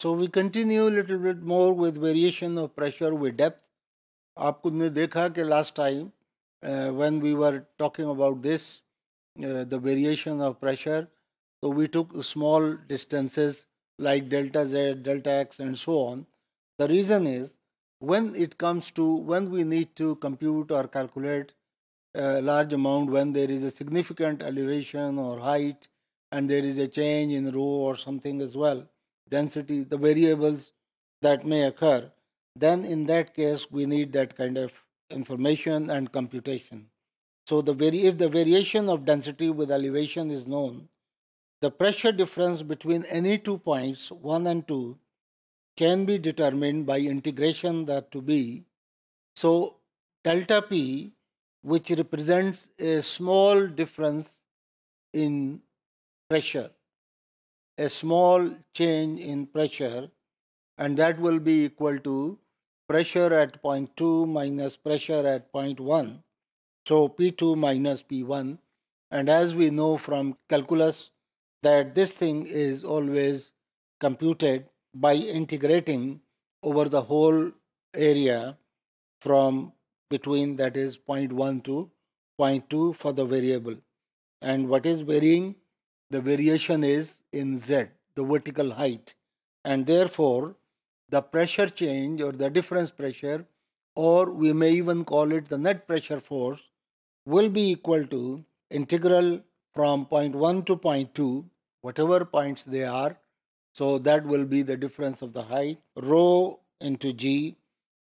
So we continue a little bit more with variation of pressure with depth. आपने देखा कि last time when we were talking about this, the variation of pressure, so we took small distances like delta z, delta x, and so on. The reason is when we need to compute or calculate a large amount, when there is a significant elevation or height and there is a change in rho or something as well, density, the variables that may occur, then in that case we need that kind of information and computation. So if the variation of density with elevation is known, the pressure difference between any 2 points, 1 and 2, can be determined by integration that to be. So delta P, which represents a small difference in pressure, a small change in pressure, and that will be equal to pressure at point 2 minus pressure at point 1. So P2 minus P1. And as we know from calculus that this thing is always computed by integrating over the whole area from between, that is, point 1 to point 2 for the variable. And what is varying? The variation is in z, the vertical height. And therefore, the pressure change or the difference pressure, or we may even call it the net pressure force, will be equal to integral from point 1 to point 2, whatever points they are. So that will be the difference of the height, rho into g.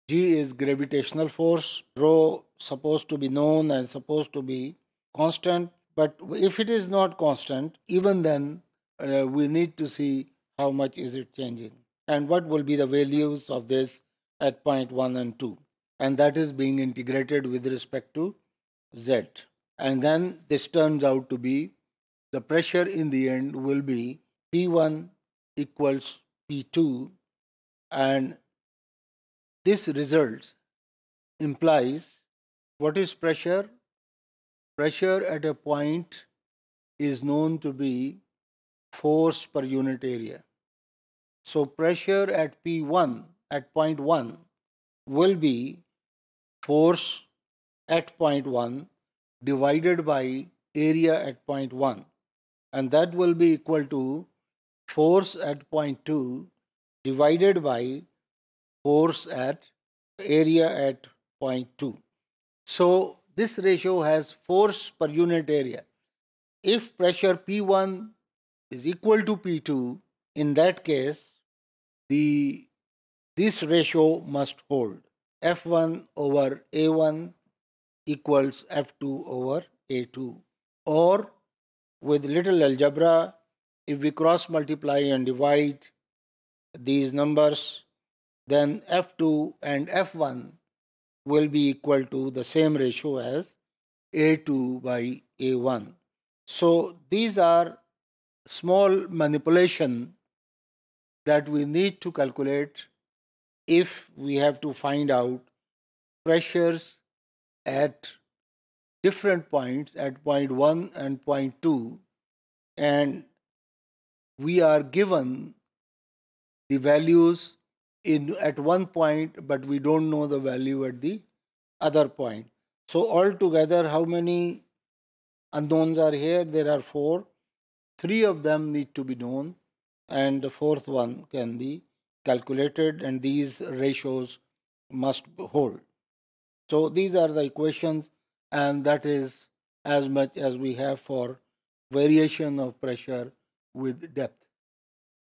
G is gravitational force. Rho supposed to be known and supposed to be constant. But if it is not constant, even then we need to see how much is it changing and what will be the values of this at point 1 and 2. And that is being integrated with respect to z. And then this turns out to be the pressure in the end will be P1 equals P2, and this result implies what is pressure? Pressure at a point is known to be force per unit area. So pressure at P1 at point 1 will be force at point 1 divided by area at point 1, and that will be equal to force at point 2 divided by force at area at point 2. So this ratio has force per unit area. If pressure P1 is equal to P2, in that case, this ratio must hold. F1 over A1 equals F2 over A2. Or with little algebra, if we cross multiply and divide these numbers, then F2 and F1 will be equal to the same ratio as A2 by A1. So these are small manipulation that we need to calculate if we have to find out pressures at different points at point 1 and point 2, and we are given the values in at one point, but we don't know the value at the other point. So altogether, how many unknowns are here? There are 4. 3 of them need to be known, and the fourth one can be calculated, and these ratios must hold. So these are the equations, and that is as much as we have for variation of pressure with depth.